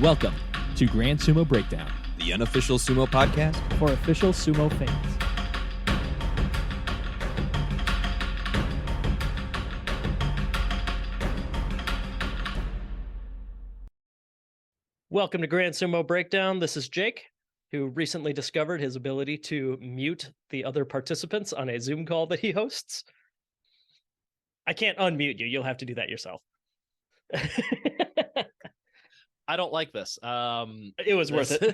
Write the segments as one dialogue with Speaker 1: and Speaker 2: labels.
Speaker 1: Welcome to Grand Sumo Breakdown,
Speaker 2: the unofficial sumo podcast
Speaker 3: for official sumo fans. Welcome to Grand Sumo Breakdown. This is Jake, who recently discovered his ability to mute the other participants on a Zoom call that he hosts. I can't unmute you. You'll have to do that yourself.
Speaker 4: I don't like this.
Speaker 3: It was worth it.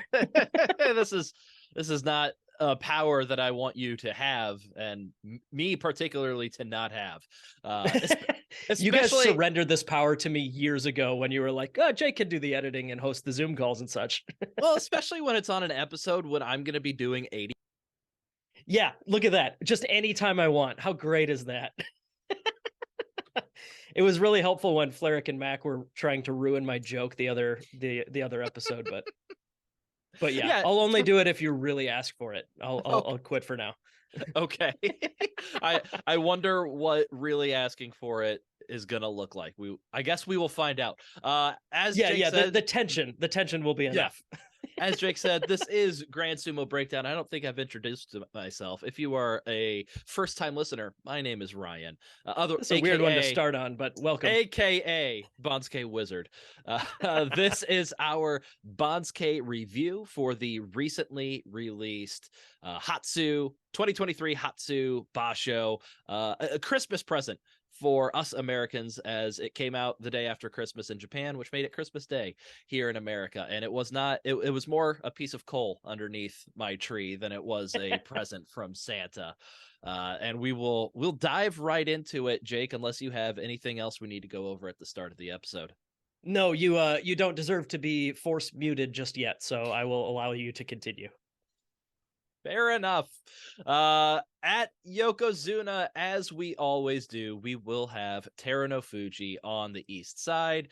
Speaker 4: This is not a power that I want you to have, and me particularly to not have.
Speaker 3: You guys surrendered this power to me years ago when you were like, "Oh, Jake can do the editing and host the Zoom calls and such."
Speaker 4: Well, especially when it's on an episode when I'm going to be doing 80.
Speaker 3: Yeah, look at that. Just anytime I want. How great is that? It was really helpful when Fleric and Mac were trying to ruin my joke the other episode, but yeah, I'll only do it if you really ask for it. I'll quit for now.
Speaker 4: Okay. I wonder what really asking for it is gonna look like. I guess we will find out. Jake said,
Speaker 3: the tension will be enough.
Speaker 4: Yeah. As Jake said, this is Grand Sumo Breakdown. I don't think I've introduced myself. If you are a first-time listener, my name is Ryan.
Speaker 3: It's a weird one to start on, but welcome.
Speaker 4: AKA Banzuke Wizard. This is our Banzuke review for the recently released Hatsu 2023 Hatsu Basho, a Christmas present for us Americans, as it came out the day after Christmas in Japan, which made it Christmas Day here in America. And it was not, it was more a piece of coal underneath my tree than it was a present from Santa. And we'll dive right into it, Jake, unless you have anything else we need to go over at the start of the episode.
Speaker 3: No, you don't deserve to be force muted just yet, so I will allow you to continue.
Speaker 4: Fair enough. At Yokozuna, as we always do, we will have Teruno Fuji on the east side.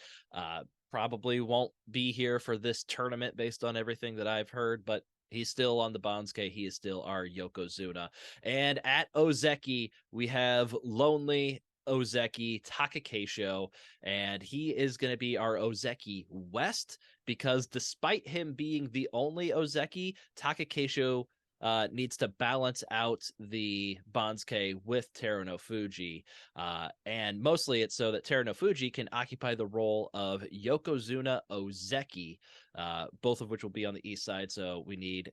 Speaker 4: Probably won't be here for this tournament based on everything that I've heard, but he's still on the Banzuke. He is still our Yokozuna. And at Ozeki, we have Lonely Ozeki Takakeisho, and he is going to be our Ozeki West, because despite him being the only Ozeki, Takakeisho needs to balance out the Banzuke with Teruno Fuji. And mostly it's so that Teruno Fuji can occupy the role of Yokozuna Ozeki, both of which will be on the east side. So we need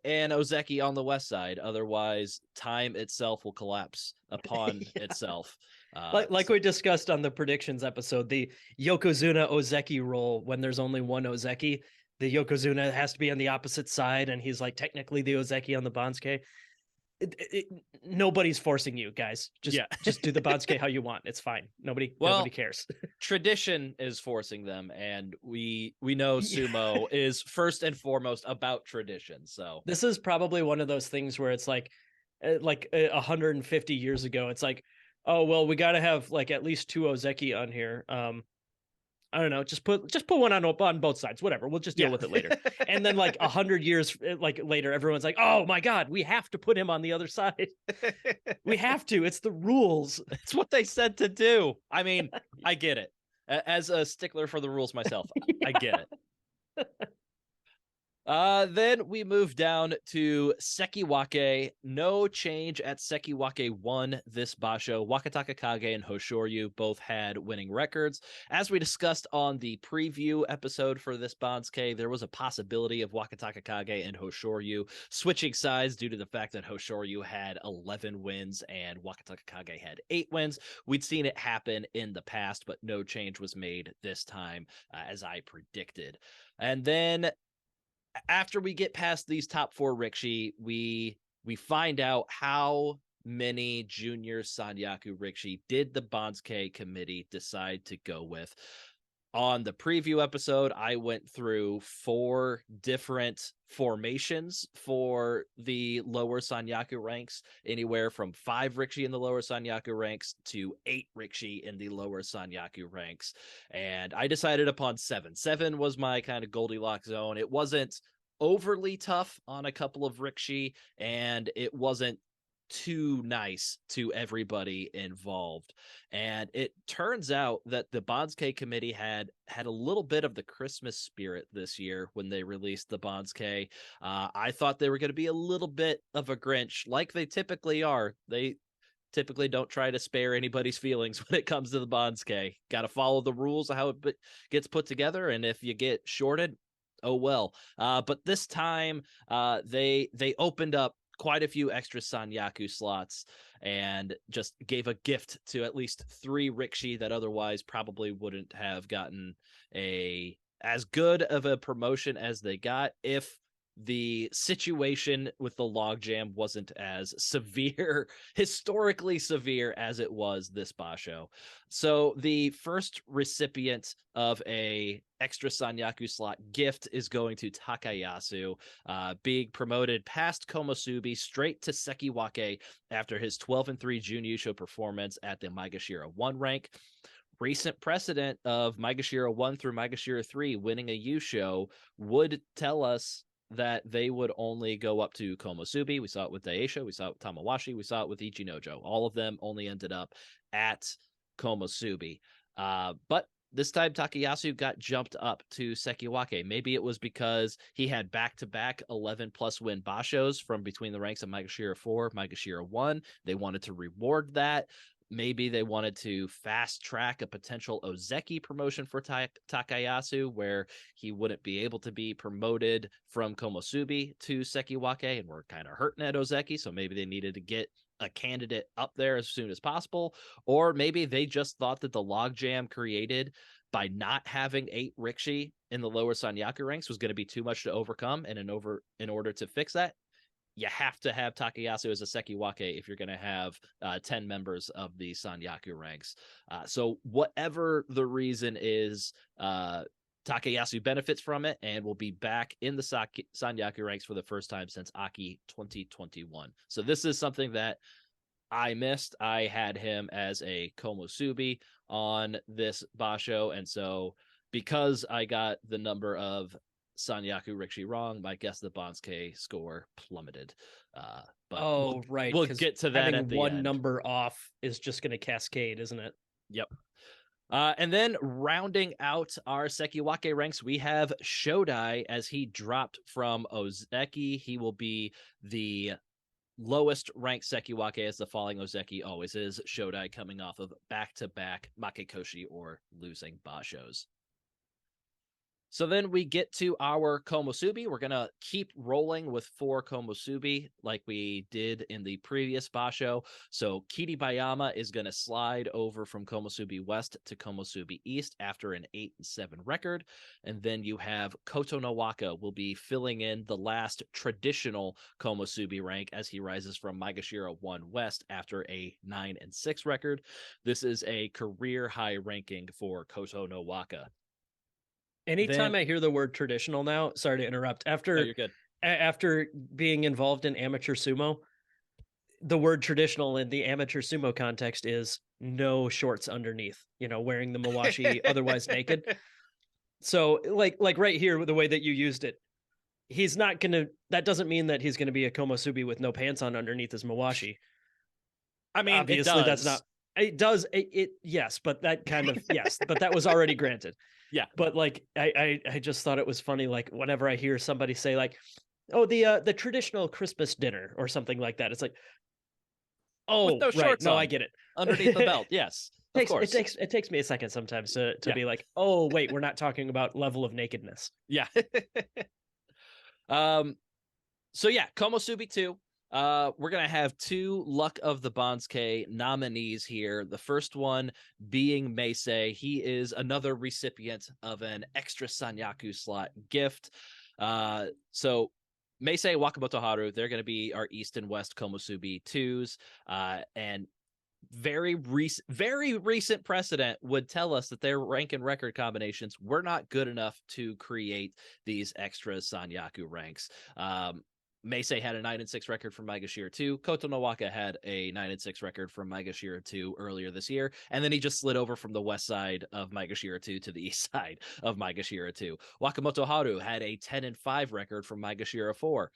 Speaker 4: an Ozeki on the west side. Otherwise, time itself will collapse upon itself.
Speaker 3: Like we discussed on the predictions episode, the Yokozuna Ozeki role, when there's only one Ozeki, the Yokozuna has to be on the opposite side, and he's like technically the Ozeki on the Banzuke. Nobody's forcing you guys. Just do the Banzuke how you want. It's fine. Nobody cares.
Speaker 4: Tradition is forcing them, and we know sumo is first and foremost about tradition. So
Speaker 3: this is probably one of those things where it's like 150 years ago. It's like, oh well, we got to have like at least two Ozeki on here. I don't know, just put one on both sides, whatever. We'll just deal with it later. And then like 100 years later, everyone's like, oh my God, we have to put him on the other side. We have to. It's the rules.
Speaker 4: It's what they said to do. I mean, I get it. As a stickler for the rules myself, I get it. Then we move down to Sekiwake. No change at Sekiwake 1 this basho. Wakataka Kage and Hoshoryu both had winning records. As we discussed on the preview episode for this Banzuke, there was a possibility of Wakataka Kage and Hoshoryu switching sides due to the fact that Hoshoryu had 11 wins and Wakataka Kage had 8 wins. We'd seen it happen in the past, but no change was made this time, as I predicted. And then after we get past these top 4 Rikishi, we find out how many junior Sanyaku Rikishi did the Banzuke committee decide to go with. On the preview episode, I went through 4 different formations for the lower Sanyaku ranks, anywhere from 5 Rikishi in the lower Sanyaku ranks to 8 Rikishi in the lower Sanyaku ranks. And I decided upon 7. 7 was my kind of Goldilocks zone. It wasn't overly tough on a couple of Rikishi, and it wasn't too nice to everybody involved. And it turns out that the Banzuke committee had a little bit of the Christmas spirit this year when they released the Banzuke. I thought they were going to be a little bit of a Grinch, like they typically are. They typically don't try to spare anybody's feelings when it comes to the Banzuke. Got to follow the rules of how it gets put together, and if you get shorted, oh well. But this time, they opened up quite a few extra Sanyaku slots and just gave a gift to at least 3 Rikishi that otherwise probably wouldn't have gotten as good of a promotion as they got if the situation with the logjam wasn't as severe, historically severe as it was this Basho. So the first recipient of a extra Sanyaku slot gift is going to Takayasu, being promoted past Komusubi straight to Sekiwake after his 12-3 Junyusho performance at the Maegashira 1 rank. Recent precedent of Maegashira 1 through Maegashira 3 winning a Yusho would tell us that they would only go up to Komusubi. We saw it with Daisha, we saw it with Tamawashi, we saw it with Ichinojo. All of them only ended up at Komusubi. But this time Takayasu got jumped up to Sekiwake. Maybe it was because he had back-to-back 11-plus win Bashos from between the ranks of Maegashira 4, Maegashira 1. They wanted to reward that. Maybe they wanted to fast track a potential Ozeki promotion for Takayasu, where he wouldn't be able to be promoted from Komusubi to Sekiwake, and we're kind of hurting at Ozeki, so maybe they needed to get a candidate up there as soon as possible. Or maybe they just thought that the logjam created by not having 8 Rikishi in the lower Sanyaku ranks was going to be too much to overcome, and in order to fix that, you have to have Takayasu as a Sekiwake if you're going to have 10 members of the Sanyaku ranks. So whatever the reason is, Takayasu benefits from it and will be back in the Sanyaku ranks for the first time since Aki 2021. So this is something that I missed. I had him as a Komusubi on this Basho, and so because I got the number of Sanyaku Rikishi wrong, my guess the Banzuke score plummeted. But
Speaker 3: right.
Speaker 4: We'll get to that
Speaker 3: having
Speaker 4: at the
Speaker 3: one
Speaker 4: end.
Speaker 3: number off is just going to cascade, isn't it?
Speaker 4: Yep. And then rounding out our Sekiwake ranks, we have Shodai as he dropped from Ozeki. He will be the lowest ranked Sekiwake, as the falling Ozeki always is. Shodai coming off of back-to-back Makekoshi or losing Bashos. So then we get to our Komusubi. We're going to keep rolling with 4 Komusubi like we did in the previous Basho. So Kiribayama is going to slide over from Komusubi West to Komusubi East after an 8-7 record. And then you have Koto no Waka will be filling in the last traditional Komusubi rank as he rises from Maegashira 1 West after a 9-6 record. This is a career high ranking for Koto no Waka.
Speaker 3: Anytime I hear the word traditional now, sorry to interrupt,
Speaker 4: you're good.
Speaker 3: After being involved in amateur sumo, the word traditional in the amateur sumo context is no shorts underneath, wearing the mawashi, otherwise naked. So like right here, the way that you used it, he's not going to, that doesn't mean that he's going to be a komusubi with no pants on underneath his mawashi.
Speaker 4: I mean,
Speaker 3: obviously that's not, it does, yes, but that kind of, yes, but that was already granted.
Speaker 4: Yeah.
Speaker 3: But like, I just thought it was funny. Like whenever I hear somebody say like, oh, the traditional Christmas dinner or something like that, it's like, oh,
Speaker 4: with no
Speaker 3: right.
Speaker 4: shorts
Speaker 3: No,
Speaker 4: on,
Speaker 3: I get it.
Speaker 4: Underneath the belt. Yes. Of course.
Speaker 3: It takes me a second sometimes to be like, oh, wait, we're not talking about level of nakedness.
Speaker 4: Yeah. So yeah, Komusubi 2. We're going to have 2 Luck of the Banzuke nominees here. The first one being Meisei. He is another recipient of an extra Sanyaku slot gift. So Meisei, Wakamoto Haru, they're going to be our East and West Komusubi 2s. And very recent precedent would tell us that their rank and record combinations were not good enough to create these extra Sanyaku ranks. Meisei had a 9-6 record from Maegashira 2. Koto no Waka had a 9-6 record from Maegashira 2 earlier this year. And then he just slid over from the west side of Maegashira 2 to the east side of Maegashira 2. Wakamoto Haru had a 10-5 record from Maegashira 4.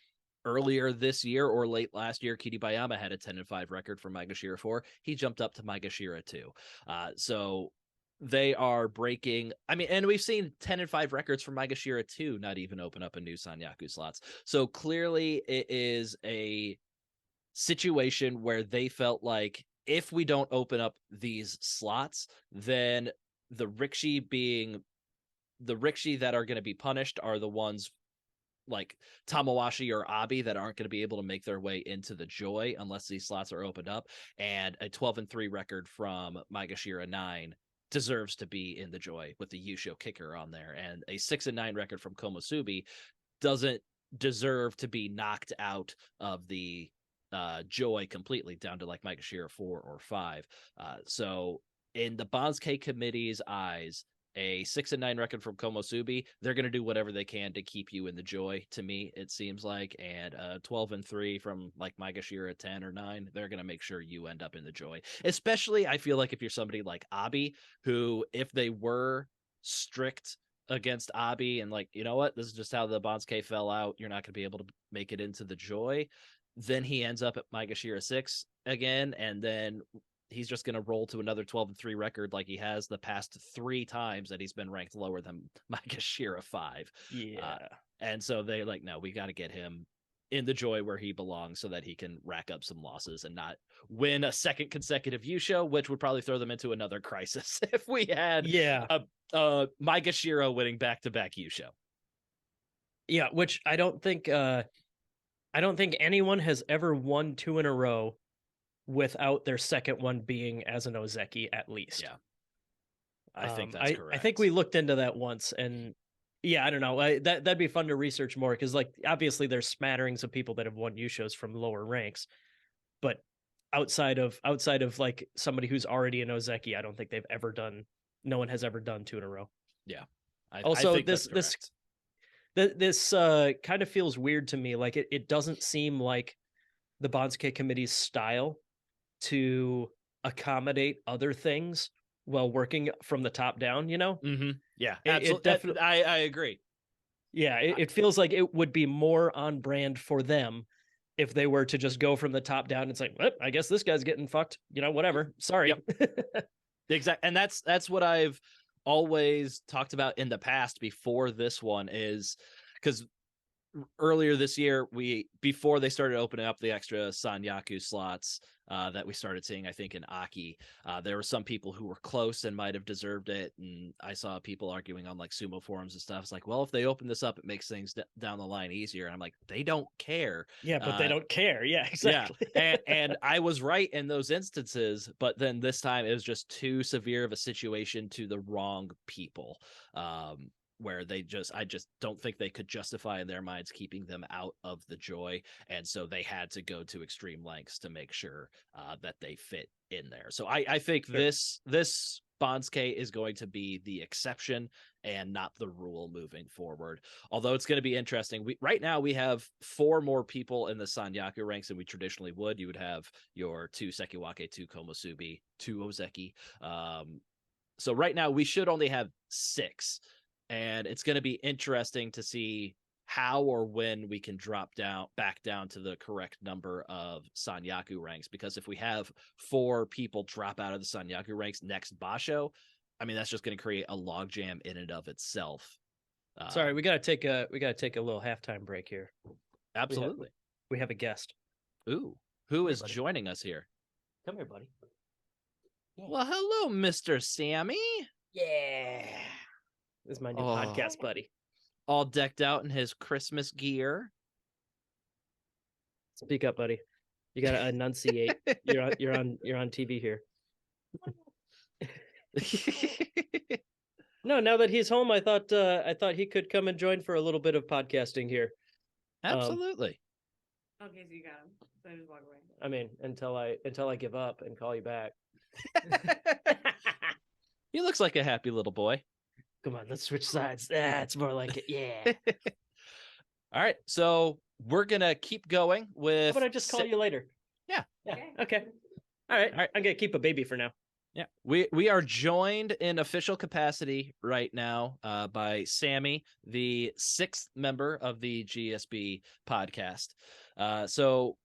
Speaker 4: earlier this year or late last year, Kiribayama had a 10-5 record for Maegashira 4. He jumped up to Maegashira 2. So they are breaking. I mean, and we've seen 10-5 records for Maegashira 2 not even open up a new Sanyaku slots. So clearly it is a situation where they felt like if we don't open up these slots, then the Rikishi that are going to be punished are the ones like Tamawashi or Abi that aren't going to be able to make their way into the Joy unless these slots are opened up. And a 12-3 record from Maegashira 9 deserves to be in the Joy with the Yusho kicker on there. And a 6-9 record from Komusubi doesn't deserve to be knocked out of the Joy completely down to like Maegashira 4 or 5. So in the Banzuke committee's eyes, a 6-9 record from Komusubi, they're going to do whatever they can to keep you in the Joy, to me, it seems like. And 12-3 from like Maegashira 10 or 9, they're going to make sure you end up in the Joy. Especially, I feel like if you're somebody like Abi, who, if they were strict against Abi and like, you know what, this is just how the Banzuke fell out, you're not going to be able to make it into the Joy, then he ends up at Maegashira 6 again, and then he's just going to roll to another 12-3 record like he has the past 3 times that he's been ranked lower than Maegashira 5.
Speaker 3: Yeah.
Speaker 4: And so they're like, no, we got to get him in the Joy where he belongs so that he can rack up some losses and not win a second consecutive Yusho, which would probably throw them into another crisis if we had a Maegashira winning back-to-back Yusho.
Speaker 3: Yeah, which I don't think anyone has ever won 2 in a row without their second one being as an Ozeki, at least.
Speaker 4: Yeah. I think that's correct.
Speaker 3: I think we looked into that once, and yeah, I don't know. That'd be fun to research more, because like obviously there's smatterings of people that have won Yushos from lower ranks, but outside of like somebody who's already an Ozeki, I don't think they've ever done. No one has ever done 2 in a row.
Speaker 4: Yeah. I think
Speaker 3: this kind of feels weird to me. Like it doesn't seem like the Banzuke committee's style to accommodate other things while working from the top down, you know?
Speaker 4: Mm-hmm. Yeah,
Speaker 3: it definitely.
Speaker 4: I agree.
Speaker 3: Yeah, it feels like it would be more on brand for them if they were to just go from the top down. It's like, well, I guess this guy's getting fucked. You know, whatever. Sorry.
Speaker 4: Yep. Exactly, and that's what I've always talked about in the past before this one, is because earlier this year, before they started opening up the extra Sanyaku slots that we started seeing, I think, in Aki, there were some people who were close and might have deserved it. And I saw people arguing on like Sumo forums and stuff. It's like, well, if they open this up, it makes things down the line easier. And I'm like, they don't care.
Speaker 3: Yeah, but they don't care. Yeah, exactly.
Speaker 4: Yeah. and I was right in those instances, but then this time it was just too severe of a situation to the wrong people. Where I just don't think they could justify in their minds keeping them out of the Joy. And so they had to go to extreme lengths to make sure that they fit in there. So I think
Speaker 3: Sure.
Speaker 4: this Banzuke is going to be the exception and not the rule moving forward. Although it's going to be interesting. Right now we have 4 more people in the Sanyaku ranks than we traditionally would. You would have your 2 Sekiwake, 2 Komusubi, 2 Ozeki. So right now we should only have 6. And it's going to be interesting to see how or when we can drop back down to the correct number of Sanyaku ranks. Because if we have 4 people drop out of the Sanyaku ranks next Basho, I mean, that's just going to create a logjam in and of itself.
Speaker 3: Sorry, we gotta take a little halftime break here.
Speaker 4: Absolutely.
Speaker 3: We have a guest.
Speaker 4: Ooh, who is
Speaker 3: buddy.
Speaker 4: joining us here?
Speaker 3: Come here, buddy. Yeah.
Speaker 4: Well, hello, Mr. Sammy.
Speaker 3: Yeah. This is my new podcast buddy.
Speaker 4: All decked out in his Christmas gear.
Speaker 3: Speak up, buddy. You gotta enunciate. You're on TV here. No, now that he's home, I thought he could come and join for a little bit of podcasting here.
Speaker 4: Absolutely.
Speaker 5: Okay, so you got him. So I just walk away.
Speaker 3: I mean, until I give up and call you back.
Speaker 4: He looks like a happy little boy.
Speaker 3: Come on, let's switch sides. It's more like it. Yeah.
Speaker 4: All right, so we're gonna keep going with.
Speaker 3: How about I just call you later?
Speaker 4: Yeah.
Speaker 3: Okay. All right. I'm gonna keep a baby for now.
Speaker 4: Yeah, we are joined in official capacity right now by Sammy, the 6th member of the GSB podcast. So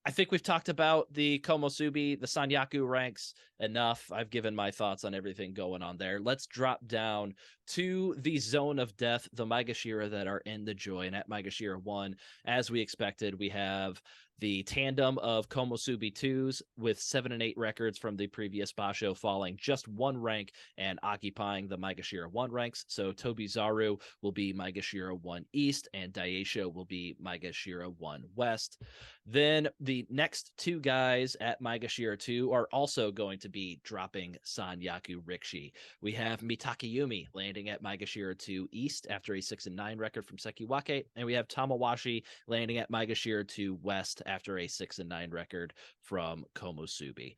Speaker 4: I think we've talked about the Komosubi, the Sanyaku ranks enough. I've given my thoughts on everything going on there. Let's drop down to the zone of death, the Maegashira that are in the Joy. And at Maegashira 1, as we expected, we have the tandem of Komosubi 2s with 7 and 8 records from the previous Basho falling just 1 rank and occupying the Maegashira 1 ranks. So Tobizaru will be Maegashira 1 East and Daisho will be Maegashira 1 West. Then the next 2 guys at Maegashira 2 are also going to be dropping Sanyaku Rikishi. We have Mitakayumi landing at Maegashira 2 East after a 6 and 9 record from Sekiwake, and we have Tamawashi landing at Maegashira 2 West after a 6 and 9 record from Komosubi.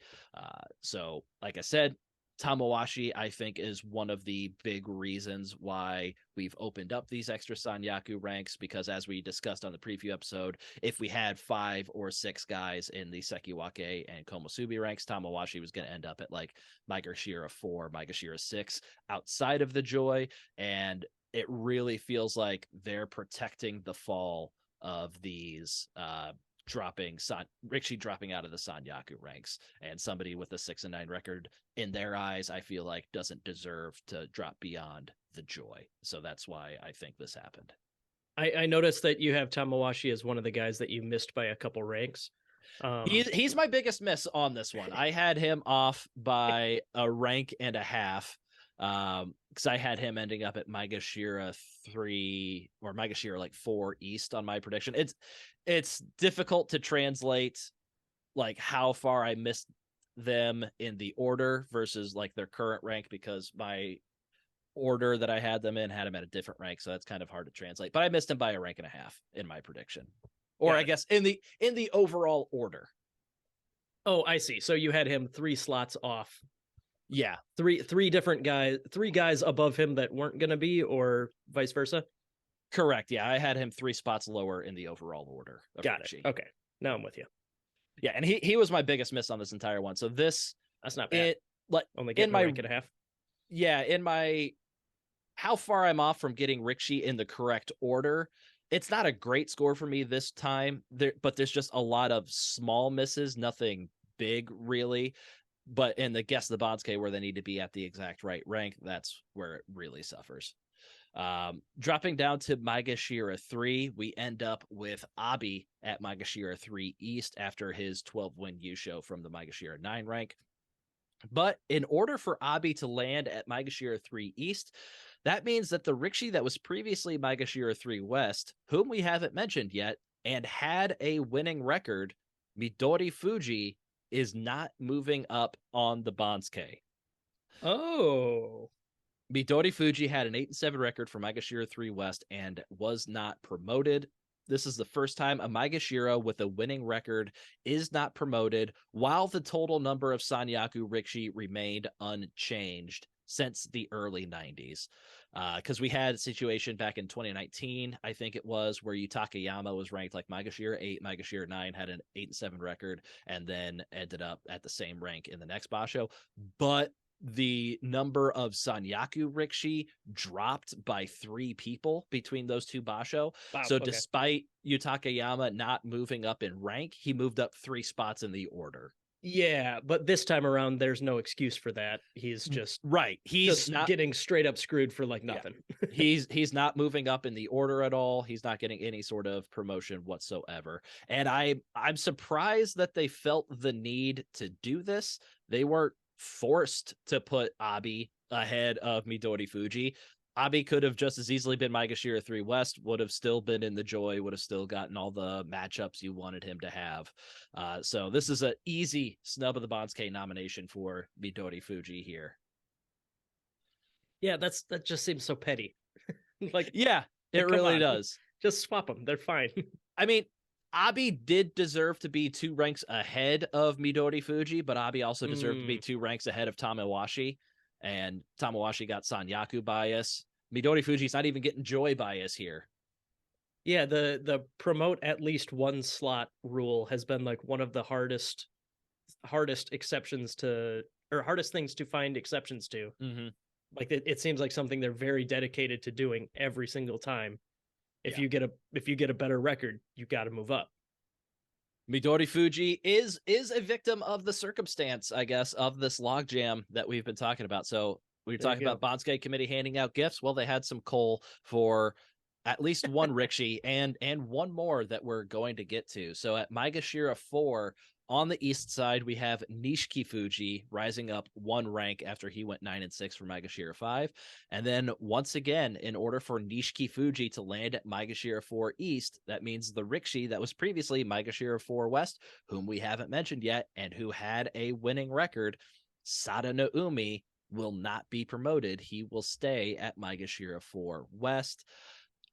Speaker 4: So, like I said, Tamawashi, I think, is one of the big reasons why we've opened up these extra Sanyaku ranks, because as we discussed on the preview episode, if we had 5 or 6 guys in the Sekiwake and Komosubi ranks, Tamawashi was going to end up at like Maegashira 4, Maegashira 6 outside of the Joy, and it really feels like they're protecting the fall of these Rikishi dropping out of the Sanyaku ranks, and somebody with a 6 and 9 record in their eyes, I feel like doesn't deserve to drop beyond the Joy. So that's why I think this happened.
Speaker 3: I noticed that you have Tamawashi as one of the guys that you missed by a couple ranks.
Speaker 4: He's my biggest miss on this one. I had him off by a rank and a half, because I had him ending up at Maegashira 3 or Maegashira like 4 East on my prediction. It's difficult to translate like how far I missed them in the order versus like their current rank, because my order that I had them in had him at a different rank, so that's kind of hard to translate. But I missed him by a rank and a half in my prediction, or I guess in the overall order.
Speaker 3: Oh, I see. So you had him 3 slots off.
Speaker 4: Yeah,
Speaker 3: three different guys, 3 guys above him that weren't going to be, or vice versa.
Speaker 4: correct. Yeah, I had him 3 spots lower in the overall order.
Speaker 3: Got it. Okay, now I'm with you.
Speaker 4: Yeah, and he was my biggest miss on this entire one. So that's
Speaker 3: not bad. Only getting a rank and a half.
Speaker 4: Yeah, in my how far I'm off from getting Rikishi in the correct order, it's not a great score for me this time. But there's just a lot of small misses, nothing big really. But in the Guess the Banzuke, where they need to be at the exact right rank, that's where it really suffers. Dropping down to Maegashira 3, we end up with Abi at Maegashira 3 East after his 12-win Yusho from the Maegashira 9 rank. But in order for Abi to land at Maegashira 3 East, that means that the Rikishi that was previously Maegashira 3 West, whom we haven't mentioned yet, and had a winning record, Midori Fuji, is not moving up on the Banzuke.
Speaker 3: Oh.
Speaker 4: Midori Fuji had an 8 and 7 record for Maegashira 3 West and was not promoted. This is the first time a Maegashira with a winning record is not promoted, while the total number of Sanyaku Rikishi remained unchanged since the early 90s. Because we had a situation back in 2019, I think it was, where Yutakayama was ranked like Maegashira 8, Maegashira 9 had an 8 and 7 record, and then ended up at the same rank in the next Basho. But the number of Sanyaku Rikishi dropped by 3 people between those 2 Basho.
Speaker 3: Wow,
Speaker 4: so
Speaker 3: okay.
Speaker 4: Despite Yutakayama not moving up in rank, he moved up 3 spots in the order.
Speaker 3: Yeah, but this time around, there's no excuse for that. He's just
Speaker 4: right. He's
Speaker 3: just
Speaker 4: not
Speaker 3: getting straight up screwed for like nothing.
Speaker 4: Yeah. He's not moving up in the order at all. He's not getting any sort of promotion whatsoever. And I'm surprised that they felt the need to do this. They weren't forced to put Abi ahead of Midori Fuji. Abi could have just as easily been Maegashira 3 West, would have still been in the Joy, would have still gotten all the matchups you wanted him to have. So this is an easy snub of the Banzuke nomination for Midori Fuji here.
Speaker 3: Yeah, that just seems so petty.
Speaker 4: Yeah, it really does.
Speaker 3: Just swap them. They're fine.
Speaker 4: I mean, Abi did deserve to be 2 ranks ahead of Midori Fuji, but Abi also deserved to be 2 ranks ahead of Tamawashi. And Tamawashi got Sanyaku bias. Midori Fuji's not even getting Joy bias here.
Speaker 3: Yeah, the promote at least 1 slot rule has been like one of the hardest exceptions to or hardest things to find exceptions to.
Speaker 4: Mm-hmm.
Speaker 3: Like it seems like something they're very dedicated to doing every single time. If
Speaker 4: Yeah.
Speaker 3: you get a better record, you got to move up.
Speaker 4: Midori Fuji is a victim of the circumstance, I guess, of this logjam that we've been talking about. So we were
Speaker 3: There you
Speaker 4: talking about Banzuke committee handing out gifts. Well, they had some coal for at least one rickshi and one more that we're going to get to. So at Maegashira 4 on the east side, we have Nishiki Fuji rising up one rank after he went 9-6 for Maegashira 5. And then once again, in order for Nishiki Fuji to land at Maegashira 4 East, that means the rickshi that was previously Maegashira 4 West, whom we haven't mentioned yet, and who had a winning record, Sada no Umi, will not be promoted. He will stay at Maegashira 4 West.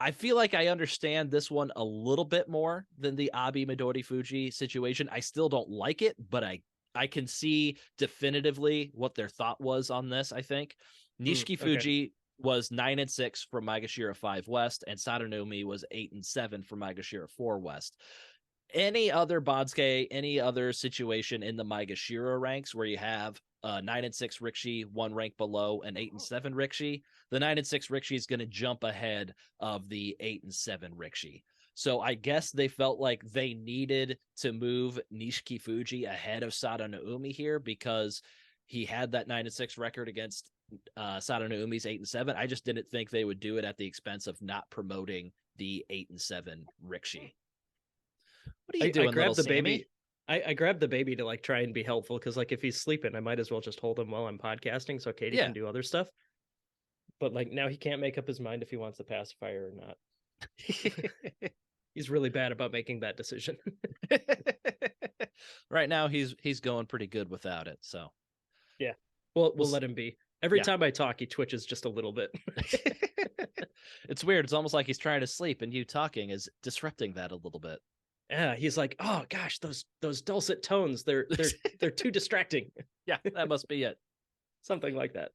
Speaker 4: I feel like I understand this one a little bit more than the Abi Midori Fuji situation. I still don't like it, but I can see definitively what their thought was on this, I think. Nishiki Fuji was 9-6 from Maegashira 5 West, and Sadanomi was 8-7 from Maegashira 4 West. Any other Banzuke, any other situation in the Maegashira ranks where you have 9-6 rickshi, one rank below an 8-7 rickshi, the 9-6 rickshi is going to jump ahead of the 8-7 rickshi. So I guess they felt like they needed to move Nishiki Fuji ahead of Sada no Umi here because he had that 9-6 record against Sada no Umi's 8-7. I just didn't think they would do it at the expense of not promoting the 8-7 rickshi. What are you doing,
Speaker 3: I grabbed the
Speaker 4: Sammy?
Speaker 3: baby. I grabbed the baby to like try and be helpful because like if he's sleeping, I might as well just hold him while I'm podcasting so Katie can do other stuff. But like now he can't make up his mind if he wants the pacifier or not. He's really bad about making that decision.
Speaker 4: Right now he's going pretty good without it. So
Speaker 3: yeah, we'll let him be. Every time I talk, he twitches just a little bit.
Speaker 4: It's weird. It's almost like he's trying to sleep, and you talking is disrupting that a little bit.
Speaker 3: Yeah, he's like, oh gosh, those dulcet tones, they're too distracting.
Speaker 4: Yeah, that must be it.
Speaker 3: Something like that.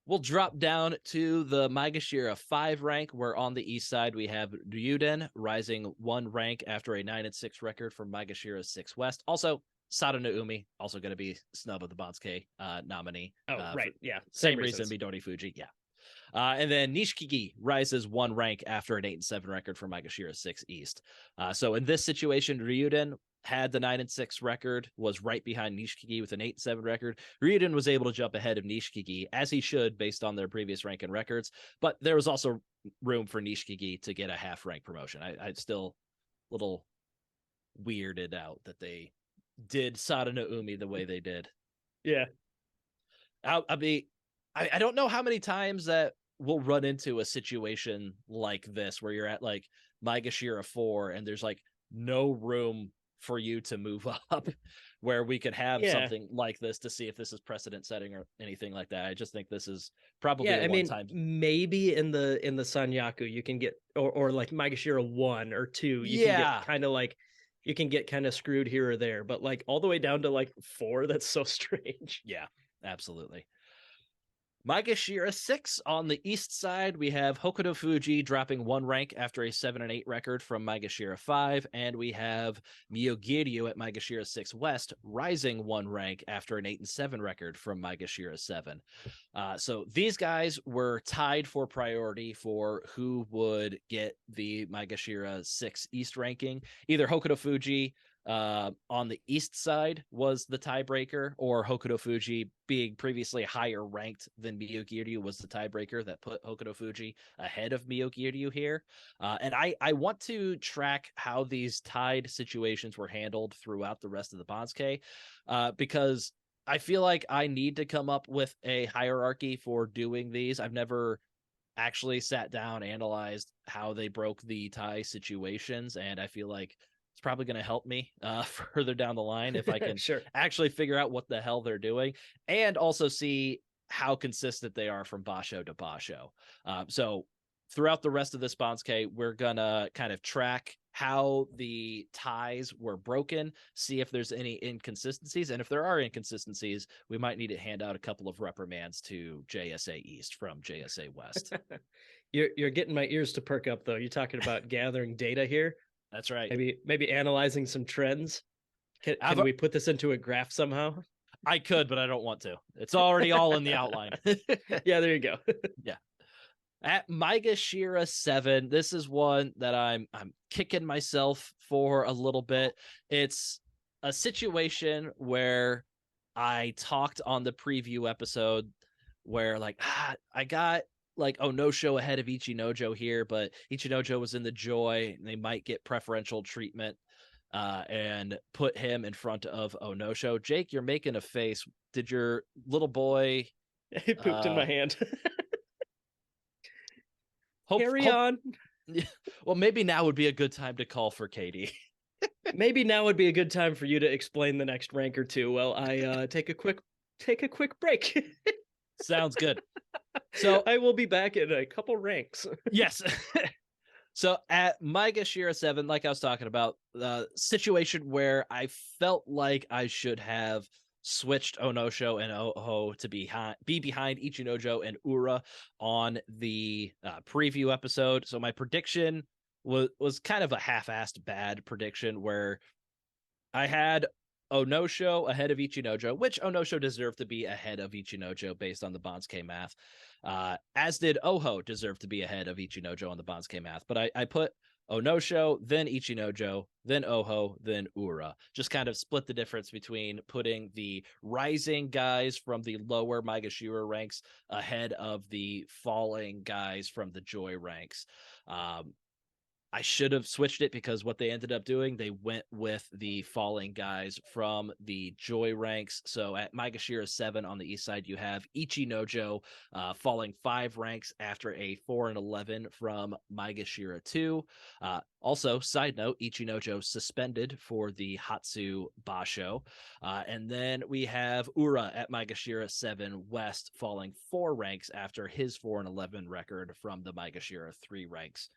Speaker 4: We'll drop down to the Maegashira 5 rank, where on the east side we have Ryuden rising one rank after a 9-6 record from Maegashira 6 West. Also, Sada no Umi, also going to be snub of the Banzuke nominee.
Speaker 3: Oh, right. Yeah.
Speaker 4: Same reason Midori Fuji. Yeah. And then Nishiki rises one rank after an 8-7 record for Maegashira 6 East. So in this situation, Ryuden had the 9-6 record, was right behind Nishiki with an 8-7 record. Ryuden was able to jump ahead of Nishiki, as he should, based on their previous rank and records. But there was also room for Nishiki to get a half rank promotion. I'm still a little weirded out that they did Sada no Umi the way they did.
Speaker 3: Yeah.
Speaker 4: I don't know how many times that we'll run into a situation like this where you're at like Maegashira 4 and there's like no room for you to move up where we could have something like this to see if this is precedent setting or anything like that. I just think this is probably time.
Speaker 3: Maybe in the Sanyaku you can get or like Maegashira 1 or 2 you can get kind of like you can get kind of screwed here or there, but like all the way down to like 4, that's so strange.
Speaker 4: Yeah, absolutely. Maegashira 6 on the east side, we have Hokuto Fuji dropping one rank after a 7-8 record from Maegashira 5, and we have Myogiryu at Maegashira 6 West rising one rank after an 8-7 record from Maegashira 7. So these guys were tied for priority for who would get the Maegashira 6 East ranking. Either Hokuto Fuji on the east side was the tiebreaker, or Hokuto Fuji being previously higher ranked than Myogiryu was the tiebreaker that put Hokuto Fuji ahead of Myogiryu here. And I want to track how these tied situations were handled throughout the rest of the Banzuke, because I feel like I need to come up with a hierarchy for doing these. I've never actually sat down, analyzed how they broke the tie situations, and I feel like it's probably going to help me further down the line if I can actually figure out what the hell they're doing and also see how consistent they are from basho to basho. So throughout the rest of this Banzuke, we're going to kind of track how the ties were broken, see if there's any inconsistencies. And if there are inconsistencies, we might need to hand out a couple of reprimands to JSA East from JSA West.
Speaker 3: You're getting my ears to perk up, though. You're talking about gathering data here.
Speaker 4: That's right.
Speaker 3: Maybe analyzing some trends. Can we put this into a graph somehow?
Speaker 4: I could, but I don't want to. It's already all in the outline.
Speaker 3: Yeah, there you go.
Speaker 4: At Maegashira 7, this is one that I'm kicking myself for a little bit. It's a situation where I talked on the preview episode where I got Onosho ahead of Ichinojo here, but Ichinojo was in the Joy and they might get preferential treatment and put him in front of Onosho. Jake, you're making a face. Did your little boy
Speaker 3: He pooped in my hand.
Speaker 4: hope
Speaker 3: Carry on.
Speaker 4: Well, maybe now would be a good time to call for Katie.
Speaker 3: Maybe now would be a good time for you to explain the next rank or two while I take a quick break.
Speaker 4: Sounds good. So
Speaker 3: I will be back in a couple ranks.
Speaker 4: yes. So at Maegashira 7, like I was talking about, the situation where I felt like I should have switched Onosho and Oho to be behind Ichinojo and Ura on the preview episode. So my prediction was kind of a half-assed bad prediction where I had Onosho ahead of Ichinojo, which Onosho deserved to be ahead of Ichinojo based on the Banzuke math, as did Oho deserve to be ahead of Ichinojo on the Banzuke math. But I put Onosho, then Ichinojo, then Oho, then Ura. Just kind of split the difference between putting the rising guys from the lower Maegashira ranks ahead of the falling guys from the Joy ranks. I should have switched it because what they ended up doing, they went with the falling guys from the Joy ranks. So at Maegashira 7 on the east side, you have Ichinojo falling 5 ranks after a 4-11 from Maegashira 2. Also, side note, Ichinojo suspended for the Hatsu Basho. And then we have Ura at Maegashira 7 West falling 4 ranks after his 4-11 record from the Maegashira 3 ranks.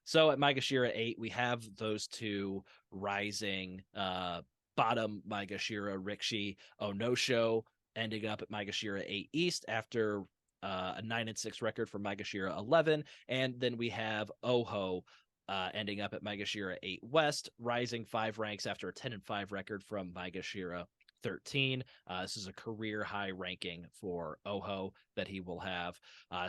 Speaker 4: So at Maegashira 8, we have those two rising bottom Maegashira Rikishi, Onosho ending up at Maegashira 8 East after a 9-6 record for Maegashira 11. And then we have Oho ending up at Maegashira 8 West, rising 5 ranks after a 10-5 record from Maegashira 13. This is a career high ranking for Oho that he will have.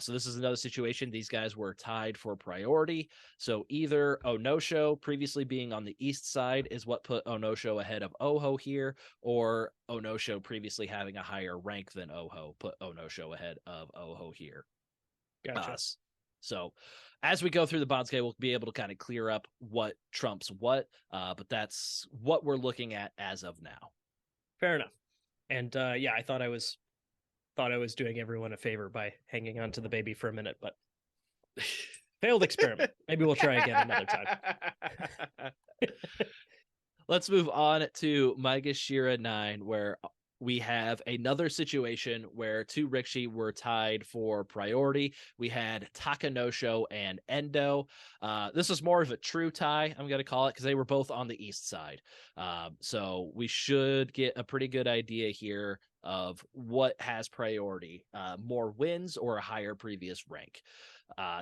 Speaker 4: So this is another situation. These guys were tied for priority. So either Onosho previously being on the east side is what put Onosho ahead of Oho here, or Onosho previously having a higher rank than Oho put Onosho ahead of Oho here.
Speaker 3: Gotcha.
Speaker 4: So as we go through the Banzuke, we'll be able to kind of clear up what trumps what, but that's what we're looking at as of now.
Speaker 3: Fair enough. And yeah, I thought I was doing everyone a favor by hanging on to the baby for a minute, but failed experiment. Maybe we'll try again another time.
Speaker 4: Let's move on to Maegashira 9, where we have another situation where 2 Rikishi were tied for priority. We had Takanosho and Endo. This was more of a true tie, I'm going to call it, because they were both on the east side. So we should get a pretty good idea here of what has priority, more wins or a higher previous rank.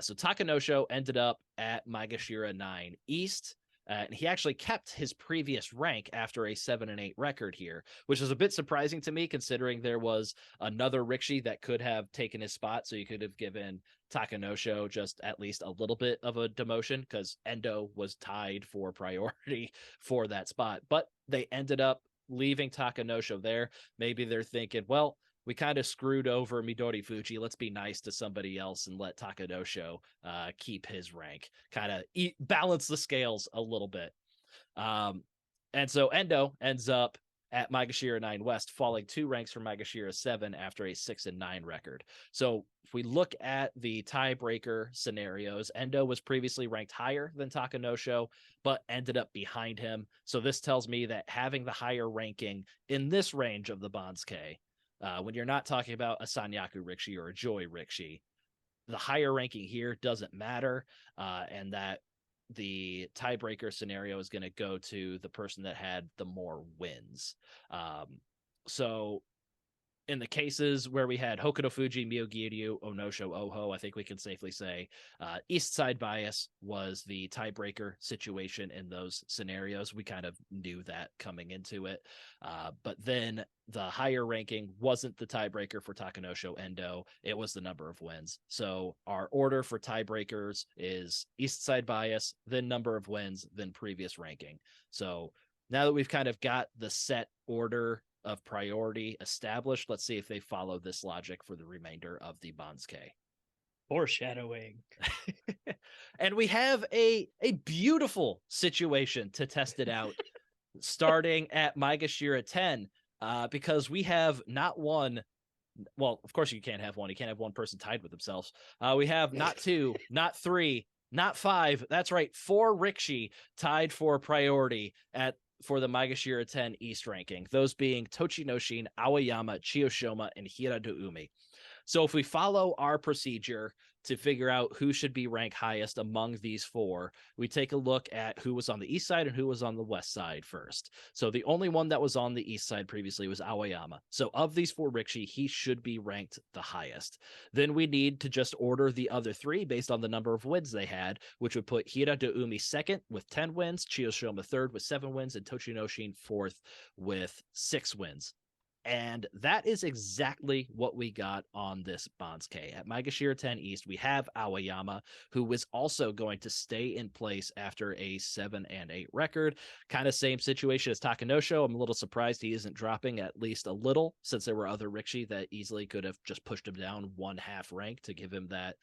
Speaker 4: So Takanosho ended up at Maegashira 9 East. And he actually kept his previous rank after a 7-8 record here, which is a bit surprising to me, considering there was another Rikishi that could have taken his spot. So you could have given Takanosho just at least a little bit of a demotion, because Endo was tied for priority for that spot. But they ended up leaving Takanosho there. Maybe they're thinking, well, we kind of screwed over Midori Fuji. Let's be nice to somebody else and let Takanosho keep his rank, kind of balance the scales a little bit. And so Endo ends up at Maegashira 9 West, falling 2 ranks from Maegashira 7 after a 6-9 record. So if we look at the tiebreaker scenarios, Endo was previously ranked higher than Takanosho, but ended up behind him. So this tells me that having the higher ranking in this range of the Banzuke, when you're not talking about a Sanyaku Rikishi or a Joy Rikishi, the higher ranking here doesn't matter, and that the tiebreaker scenario is going to go to the person that had the more wins. So in the cases where we had Hokuto Fuji, Miyogiryu, Onosho, Oho, I think we can safely say East Side bias was the tiebreaker situation in those scenarios. We kind of knew that coming into it. But then the higher ranking wasn't the tiebreaker for Takanosho Endo. It was the number of wins. So our order for tiebreakers is East Side bias, then number of wins, then previous ranking. So now that we've kind of got the set order of priority established, let's see if they follow this logic for the remainder of the Banzuke.
Speaker 3: Foreshadowing.
Speaker 4: And we have a beautiful situation to test it out, starting at Maegashira 10, because we have not one. Well, of course you can't have one. You can't have one person tied with themselves. We have not two, not three, not five. That's right, 4 Rikishi tied for priority for the Maegashira 10 East ranking, those being Tochinoshin, Aoyama, Chiyoshima, and Hiradoumi. So if we follow our procedure to figure out who should be ranked highest among these 4, we take a look at who was on the east side and who was on the west side first. So the only one that was on the east side previously was Aoyama. So of these 4 Rikishi, he should be ranked the highest. Then we need to just order the other 3 based on the number of wins they had, which would put Hiradoumi second with 10 wins, Chiyoshima third with 7 wins, and Tochinoshin fourth with 6 wins. And that is exactly what we got on this Banzuke. At Maegashira 10 East, we have Aoyama, who was also going to stay in place after a 7-8 record. Kind of same situation as Takanosho. I'm a little surprised he isn't dropping at least a little, since there were other Rikishi that easily could have just pushed him down 1/2 rank to give him that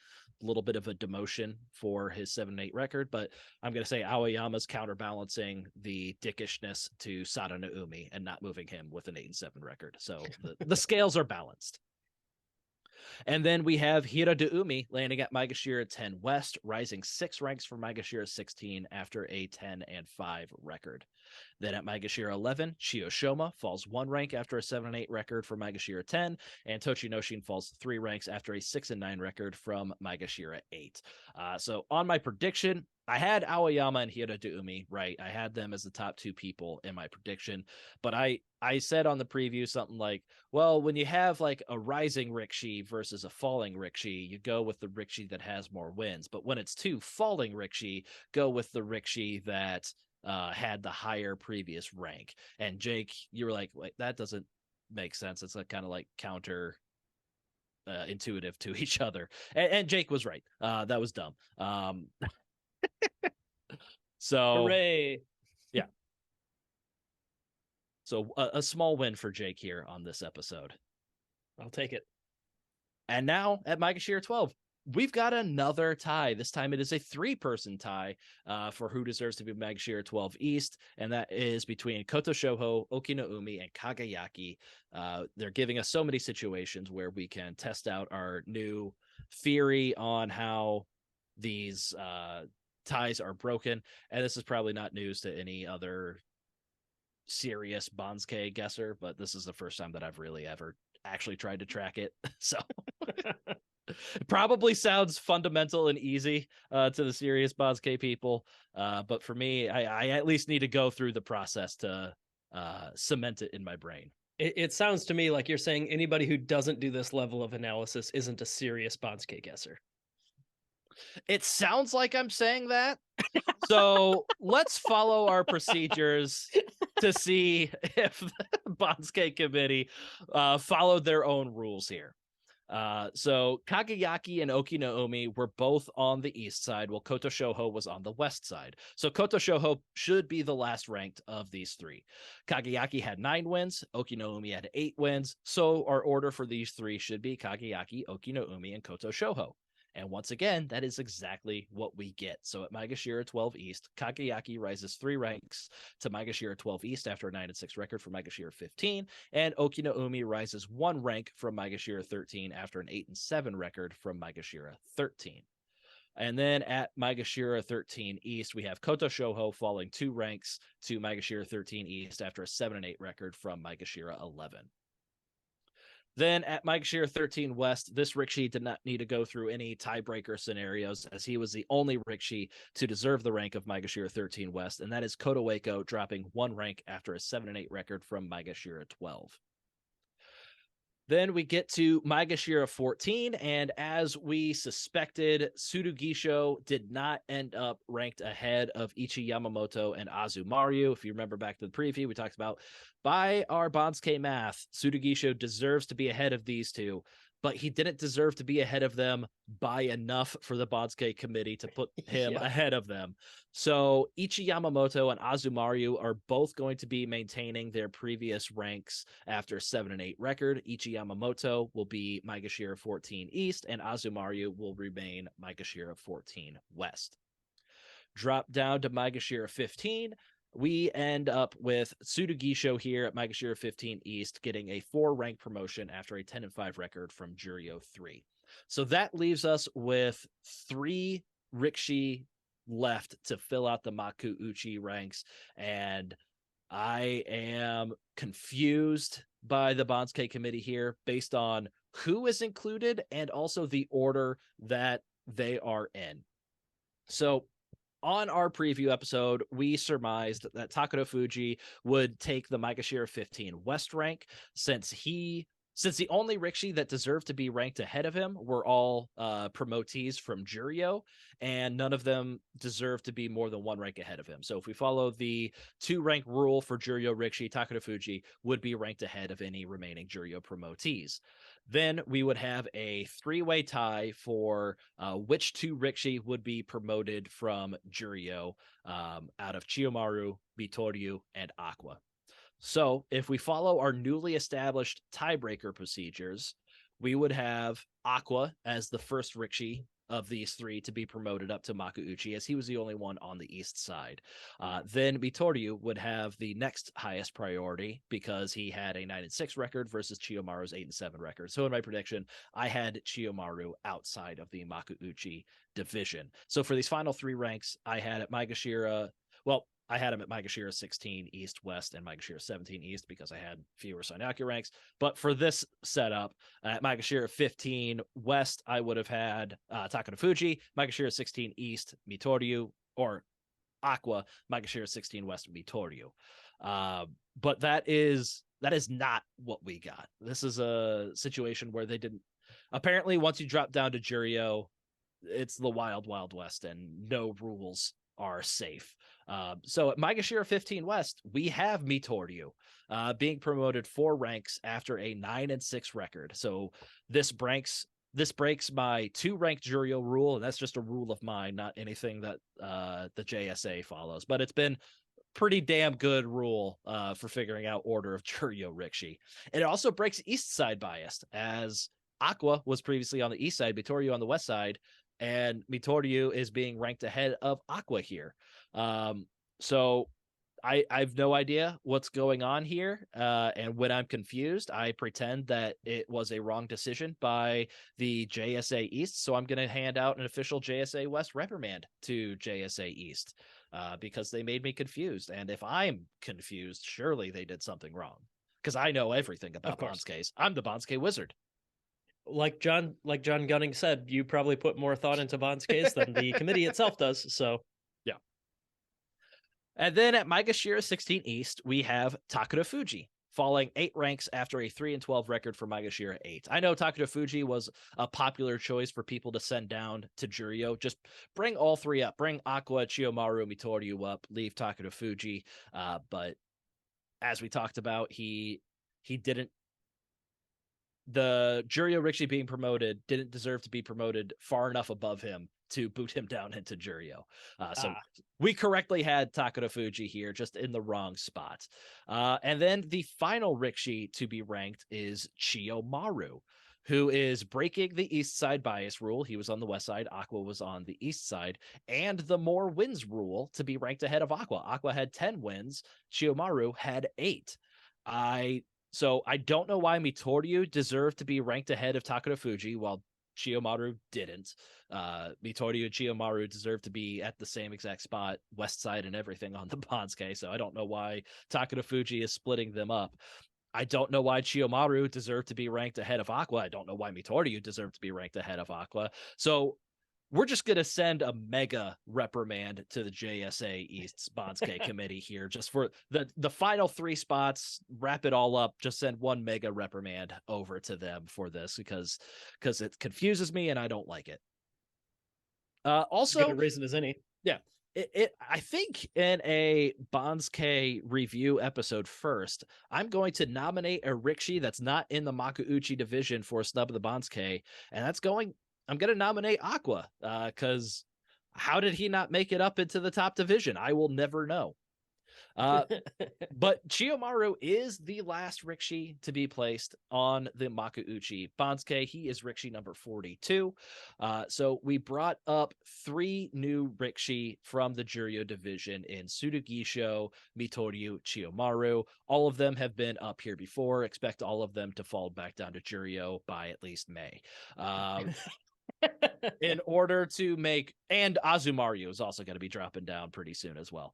Speaker 4: little bit of a demotion for his 7-8 record. But I'm going to say Aoyama's counterbalancing the dickishness to Sada Naomi and not moving him with an 8-7 record. So the scales are balanced. And then we have Hiradoumi landing at Maegashira 10 West, rising 6 ranks from Maegashira 16 after a 10-5 record. Then at Maegashira 11, Chiyoshima falls 1 rank after a 7-8 record from Maegashira 10, and Tochinoshin falls 3 ranks after a 6-9 record from Maegashira 8. So on my prediction, I had Aoyama and Hiradoumi right. I had them as the top 2 people in my prediction, but I said on the preview something like, well, when you have like a rising Rikishi versus a falling Rikishi, you go with the Rikishi that has more wins. But when it's 2 falling Rikishi, go with the Rikishi that had the higher previous rank. And Jake, you were like, wait, that doesn't make sense. It's kind of like counter intuitive to each other. And Jake was right. That was dumb. So
Speaker 3: Hooray.
Speaker 4: Yeah. So a small win for Jake here on this episode.
Speaker 3: I'll take it.
Speaker 4: And now at Maegashira 12, we've got another tie. This time it is a 3-person tie for who deserves to be Maegashira 12 East, and that is between Koto Shoho, Okinoumi, and Kagayaki. They're giving us so many situations where we can test out our new theory on how these ties are broken, and this is probably not news to any other serious Banzuke guesser, but this is the first time that I've really ever actually tried to track it. So it probably sounds fundamental and easy to the serious Banzuke people, but for me, I at least need to go through the process to cement it in my brain.
Speaker 3: It sounds to me like you're saying anybody who doesn't do this level of analysis isn't a serious Banzuke guesser.
Speaker 4: It sounds like I'm saying that. So let's follow our procedures to see if the Banzuke committee followed their own rules here. So Kagayaki and Okinoumi were both on the east side, while Koto Shoho was on the west side. So Koto Shoho should be the last ranked of these 3. Kagayaki had 9 wins, Okinoumi had 8 wins. So our order for these 3 should be Kagayaki, Okinoumi, and Koto Shoho. And once again, that is exactly what we get. So at Maegashira 12 East, Kagayaki rises 3 ranks to Maegashira 12 East after a 9-6 record from Maegashira 15, and Okinoumi rises 1 rank from Maegashira 13 after an 8-7 record from Maegashira 13. And then at Maegashira 13 East, we have Koto Shoho falling 2 ranks to Maegashira 13 East after a 7-8 record from Maegashira 11. Then at Maegashira 13 West, this Rikishi did not need to go through any tiebreaker scenarios, as he was the only Rikishi to deserve the rank of Maegashira 13 West, and that is Koto Ueko dropping 1 rank after a 7-8 record from Maegashira 12. Then we get to Maegashira 14, and as we suspected, Tsurugisho did not end up ranked ahead of Ichi Yamamoto and Azumaryu. If you remember back to the preview, we talked about by our Banzuke math, Tsurugisho deserves to be ahead of these two, but he didn't deserve to be ahead of them by enough for the Banzuke committee to put him
Speaker 3: Yeah.
Speaker 4: ahead of them. So Ichi Yamamoto and Azumaryu are both going to be maintaining their previous ranks after 7-8 record. Ichi Yamamoto will be Maegashira 14 East, and Azumaryu will remain Maegashira 14 West. Drop down to Maegashira 15. We end up with Tsurugisho here at Maegashira 15 East getting a 4-rank promotion after a 10-5 record from Juryo 3. So that leaves us with 3 Rikishi left to fill out the Makuuchi ranks, and I am confused by the Banzuke committee here based on who is included and also the order that they are in. So on our preview episode, we surmised that Takano Fuji would take the Maegashira 15 West rank since the only Rikishi that deserved to be ranked ahead of him were all promotees from Juryo, and none of them deserve to be more than 1 rank ahead of him. So if we follow the 2-rank rule for Juryo Rikishi, Takano Fuji would be ranked ahead of any remaining Juryo promotees. Then we would have a 3-way tie for which 2 Rikishi would be promoted from Juryo out of Chiyomaru, Mitoryu, and Aqua. So if we follow our newly established tiebreaker procedures, we would have Aqua as the first Rikishi of these 3 to be promoted up to Makuuchi, as he was the only one on the east side. Then Mitoryu would have the next highest priority because he had a 9-6 record versus Chiyomaru's 8-7 record. So in my prediction, I had Chiyomaru outside of the Makuuchi division. So for these final 3 ranks, I had at Maegashira, I had him at Maegashira 16 East, West, and Maegashira 17 East because I had fewer Sanyaku ranks. But for this setup, at Maegashira 15 West, I would have had Takano Fuji, Maegashira 16 East, Mitoryu, or Aqua, Maegashira 16 West, Mitoryu. But that is not what we got. This is a situation where they didn't. Apparently, once you drop down to Juryo, it's the wild, wild west, and no rules are safe. So at Maegashira 15 West, we have Mitoryu being promoted 4 ranks after a 9-6 record. So this breaks my 2-rank Juryo rule, and that's just a rule of mine, not anything that the JSA follows. But it's been pretty damn good rule for figuring out order of Juryo Rikishi. And it also breaks east side bias, as Aqua was previously on the east side, Mitoryu on the west side, and Mitoryu is being ranked ahead of Aqua here. So I've no idea what's going on here. And when I'm confused, I pretend that it was a wrong decision by the JSA East. So I'm going to hand out an official JSA West reprimand to JSA East because they made me confused. And if I'm confused, surely they did something wrong because I know everything about Banzuke's. I'm the Banzuke wizard.
Speaker 3: Like John Gunning said, you probably put more thought into Banzuke's than the committee itself does. So
Speaker 4: yeah. And then at Maegashira 16 East, we have Takano Fuji falling 8 ranks after a 3-12 record for Maegashira 8. I know Takano Fuji was a popular choice for people to send down to Juryo. Just bring all 3 up. Bring Aqua, Chiyomaru, Mitoryu up. Leave Takano Fuji. But as we talked about, he didn't. The Juryo Rikishi being promoted didn't deserve to be promoted far enough above him to boot him down into Juryo. So we correctly had Takano Fuji here, just in the wrong spot. And then the final Rikishi to be ranked is Chiyomaru, who is breaking the east side bias rule. He was on the west side, Aqua was on the east side, and the more wins rule to be ranked ahead of Aqua. Aqua had 10 wins, Chiyomaru had 8. So I don't know why Mitoryu deserved to be ranked ahead of Takano Fuji, while Chiyomaru didn't. Mitoryu and Chiyomaru deserve to be at the same exact spot, west side and everything on the Banzuke, so I don't know why Takano Fuji is splitting them up. I don't know why Chiyomaru deserved to be ranked ahead of Aqua. I don't know why Mitoryu deserved to be ranked ahead of Aqua. So we're just going to send a mega reprimand to the JSA East's Banzuke committee here, just for the final 3 spots, wrap it all up, just send one mega reprimand over to them for this because it confuses me and I don't like it. Also,
Speaker 3: As good a reason as any.
Speaker 4: yeah, I think in a Banzuke review episode first, I'm going to nominate a Rikshi that's not in the Makuuchi division for a snub of the Banzuke, and I'm going to nominate Aqua, because how did he not make it up into the top division? I will never know. But Chiyomaru is the last Rikshi to be placed on the Makuuchi Banzuke. He is Rikshi number 42. So we brought up 3 new Rikshi from the Juryo division in Tsurugisho, Mitoryu, Chiyomaru. All of them have been up here before. Expect all of them to fall back down to Juryo by at least May. In order to make, and Azumaru is also going to be dropping down pretty soon as well.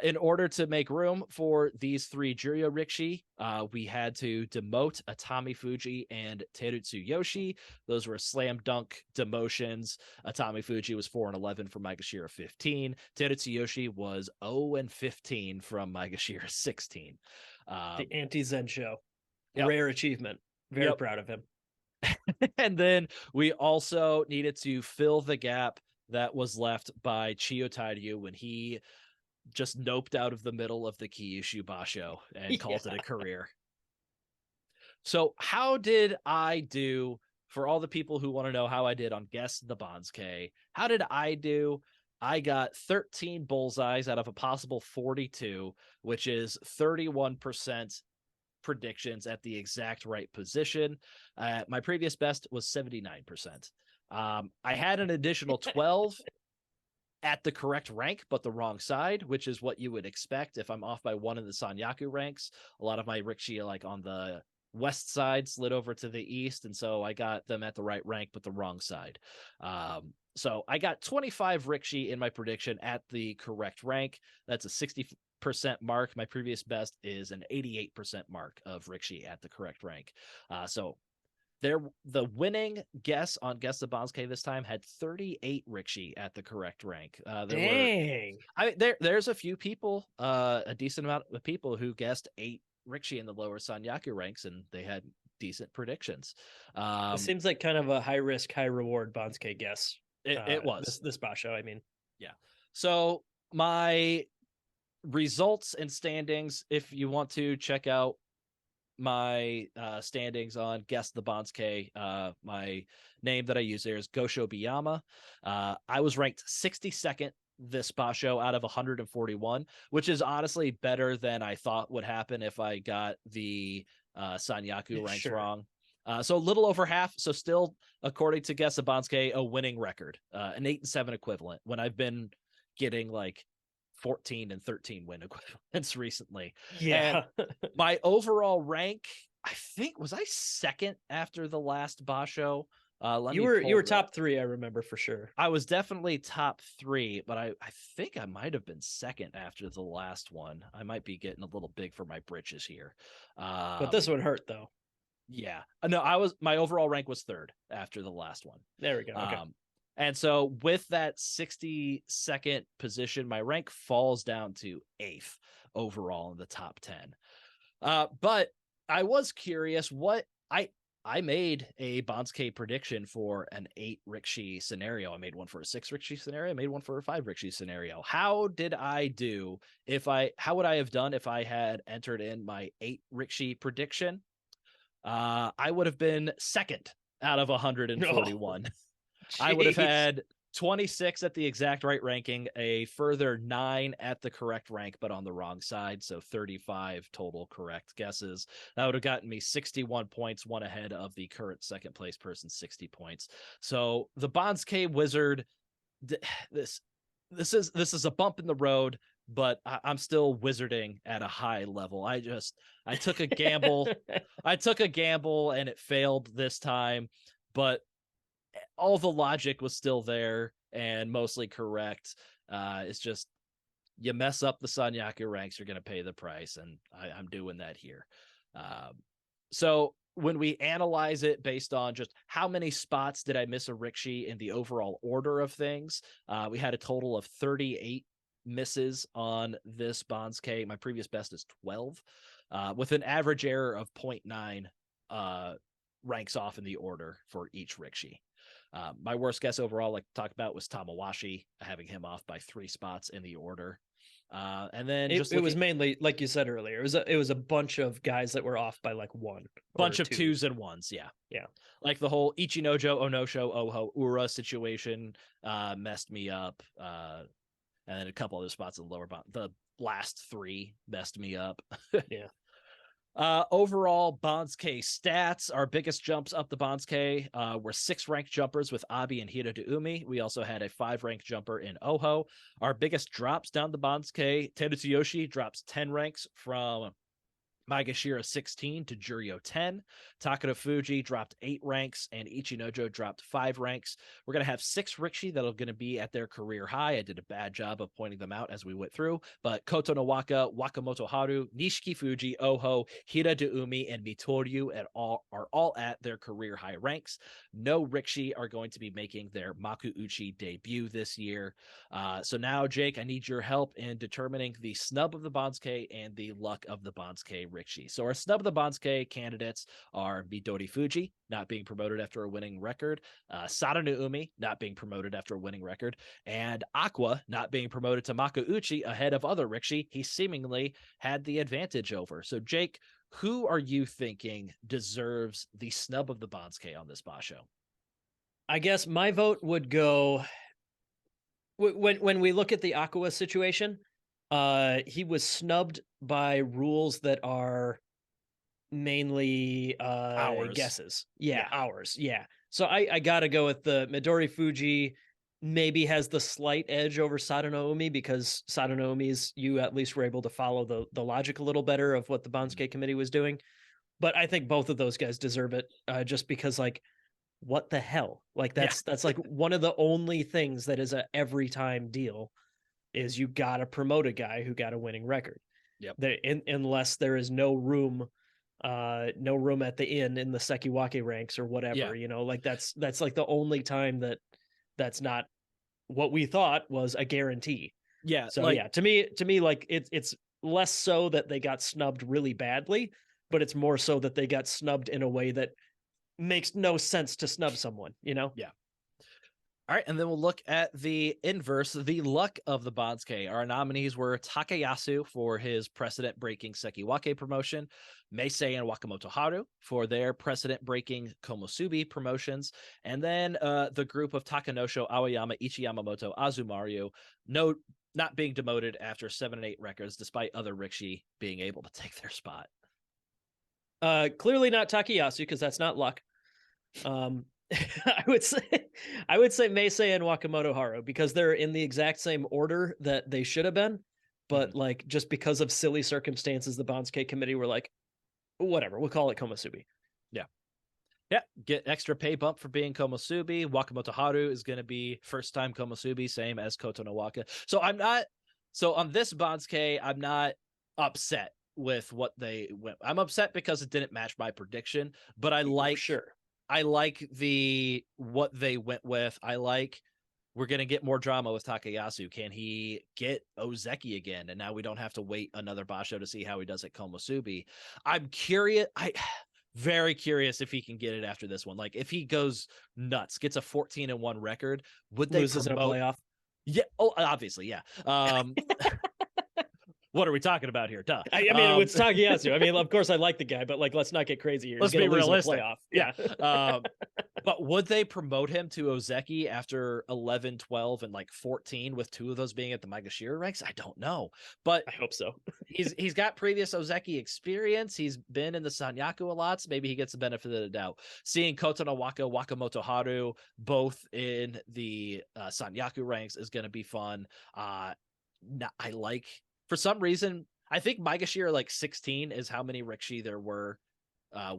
Speaker 4: In order to make room for these 3 Juryo Rikshi, we had to demote Atami Fuji and Terutsu Yoshi. Those were slam dunk demotions. Atami Fuji was 4-11 from Maegashira 15. Terutsu Yoshi was 0-15 from Maegashira 16.
Speaker 3: The anti-Zen show.
Speaker 4: Yep.
Speaker 3: Rare achievement. Very proud of him.
Speaker 4: And then we also needed to fill the gap that was left by Chiyo Tairyu when he just noped out of the middle of the Kyushu Basho and called it a career. So how did I do? For all the people who want to know how I did on Guess the Banzuke, how did I do? I got 13 bullseyes out of a possible 42, which is 31% predictions at the exact right position. My previous best was 79%. I had an additional 12 at the correct rank, but the wrong side, which is what you would expect if I'm off by 1 in the Sanyaku ranks. A lot of my Rikshi, like on the west side, slid over to the east, and so I got them at the right rank, but the wrong side. So I got 25 Rikshi in my prediction at the correct rank. That's a 60% mark. My previous best is an 88% mark of Rikshi at the correct rank. So the winning guess on Guess the Banzuke this time had 38 Rikshi at the correct rank.
Speaker 3: Dang.
Speaker 4: There's a few people, a decent amount of people who guessed 8 Rikshi in the lower Sanyaku ranks, and they had decent predictions.
Speaker 3: It seems like kind of a high risk, high reward Banzuke guess.
Speaker 4: It was
Speaker 3: this basho. I mean,
Speaker 4: yeah. So my results and standings, if you want to check out my standings on Guess the Banzuke, my name that I use there is Gosho Biyama. I was ranked 62nd this basho out of 141, which is honestly better than I thought would happen if I got the Sanyaku ranks wrong. So a little over half. So still, according to Guess the Banzuke, a winning record, an 8-7 equivalent, when I've been getting like 14 and 13 win equivalents recently.
Speaker 3: Yeah.
Speaker 4: And my overall rank, I think, was I second after the last basho?
Speaker 3: You were top 3, I remember for sure.
Speaker 4: I was definitely top 3, but I think I might have been second after the last one. I might be getting a little big for my britches here.
Speaker 3: But this one hurt though.
Speaker 4: Yeah. No, my overall rank was 3rd after the last one.
Speaker 3: There we go. Okay.
Speaker 4: And so with that 62nd position, my rank falls down to 8th overall in the top 10. But I was curious what I made a Banzuke prediction for an 8 Rikshi scenario. I made one for a 6 Rikshi scenario. I made one for a 5 Rikshi scenario. How did I do how would I have done if I had entered in my 8 Rikshi prediction? I would have been second out of 141. No. I would have had 26 at the exact right ranking, a further 9 at the correct rank, but on the wrong side. So 35 total correct guesses. That would have gotten me 61 points, one ahead of the current second place person, 60 points. So the Banzuke Wizard, this is a bump in the road, but I'm still wizarding at a high level. I took a gamble. I took a gamble and it failed this time, but all the logic was still there and mostly correct. It's just, you mess up the Sanyaku ranks, you're going to pay the price. And I'm doing that here. So when we analyze it based on just how many spots did I miss a Rikishi in the overall order of things, we had a total of 38 misses on this Banzuke. My previous best is 12, with an average error of 0.9 ranks off in the order for each Rikishi. My worst guess overall, like talked about, was Tamawashi, having him off by 3 spots in the order. And then
Speaker 3: it was mainly, like you said earlier, it was a bunch of guys that were off by like 1.
Speaker 4: Bunch of
Speaker 3: 2.
Speaker 4: 2s and 1s, yeah.
Speaker 3: Yeah.
Speaker 4: Like the whole Ichinojo, Onosho, Oho, Ura situation messed me up. And then a couple other spots in the lower bottom. The last 3 messed me up.
Speaker 3: Yeah.
Speaker 4: Overall, Banzuke stats, our biggest jumps up the Banzuke were 6 ranked jumpers with Abi and Hiro de Umi. We also had a 5 ranked jumper in Oho. Our biggest drops down the Banzuke, Terutsuyoshi drops 10 ranks from Maegashira 16 to Juryo 10. Takara Fuji dropped 8 ranks, and Ichinojo dropped 5 ranks. We're going to have 6 Rikishi that are going to be at their career high. I did a bad job of pointing them out as we went through, but Koto no Waka, Wakamoto Haru, Nishiki Fuji, Oho, Hira de Umi, and Mitoryu are all at their career high ranks. No Rikishi are going to be making their Makuuchi debut this year. So now, Jake, I need your help in determining the snub of the Banzuke and the luck of the Banzuke Rikishi. So our snub of the Banzuke candidates are Midori Fuji, not being promoted after a winning record, Sadano Umi, not being promoted after a winning record, and Aqua, not being promoted to Makuuchi ahead of other Rikishi he seemingly had the advantage over. So, Jake, who are you thinking deserves the snub of the Banzuke on this basho?
Speaker 3: I guess my vote would go when we look at the Aqua situation. He was snubbed by rules that are mainly guesses. Yeah, hours. Yeah. So I gotta go with the Midori Fuji. Maybe has the slight edge over Sadano Umi because Sadano Umi's, you at least were able to follow the logic a little better of what the Banzuke committee was doing. But I think both of those guys deserve it, just because, like, what the hell? Like, that's like one of the only things that is a every time deal is you got to promote a guy who got a winning record.
Speaker 4: Yep.
Speaker 3: Unless there is no room at the inn in the Sekiwake ranks or whatever, like that's like the only time that's not what we thought was a guarantee.
Speaker 4: Yeah.
Speaker 3: So to me, like it's less so that they got snubbed really badly, but it's more so that they got snubbed in a way that makes no sense to snub someone, Yeah.
Speaker 4: All right, and then we'll look at the inverse, the luck of the Banzuke. Our nominees were Takayasu for his precedent-breaking Sekiwake promotion, Meisei and Wakamoto Haru for their precedent-breaking Komusubi promotions, and then the group of Takanosho, Aoyama, Ichiyamamoto, Azumaryu, not being demoted after 7 and 8 records, despite other Rikishi being able to take their spot.
Speaker 3: Clearly not Takayasu, because that's not luck. I would say Meisei and Wakamoto Haru, because they're in the exact same order that they should have been, but like just because of silly circumstances, the Banzuke committee were like, whatever, we'll call it Komusubi.
Speaker 4: Yeah, get extra pay bump for being Komusubi. Wakamoto Haru is going to be first time Komusubi, same as Koto no Waka. So on this Banzuke, I'm not upset with what they went. I'm upset because it didn't match my prediction, but I like what they went with. We're going to get more drama with Takayasu. Can he get Ozeki again? And now we don't have to wait another basho to see how he does at Komusubi. I'm curious. Very curious if he can get it after this one. Like, if he goes nuts, gets a 14-1 record, would they
Speaker 3: loses in a playoff?
Speaker 4: Yeah. Oh, obviously. Yeah. What are we talking about here? Duh.
Speaker 3: I mean, it's Takayasu. I mean, of course, I like the guy, but like, let's not get crazy here.
Speaker 4: Let's be realistic.
Speaker 3: Yeah.
Speaker 4: But would they promote him to Ozeki after 11, 12, and like 14, with 2 of those being at the Maegashira ranks? I don't know, but
Speaker 3: I hope so.
Speaker 4: he's got previous Ozeki experience. He's been in the Sanyaku a lot, so maybe he gets the benefit of the doubt. Seeing Koto no Waka, Wakamoto Haru both in the Sanyaku ranks is going to be fun. For some reason, I think Maegashira like 16 is how many Rikishi there were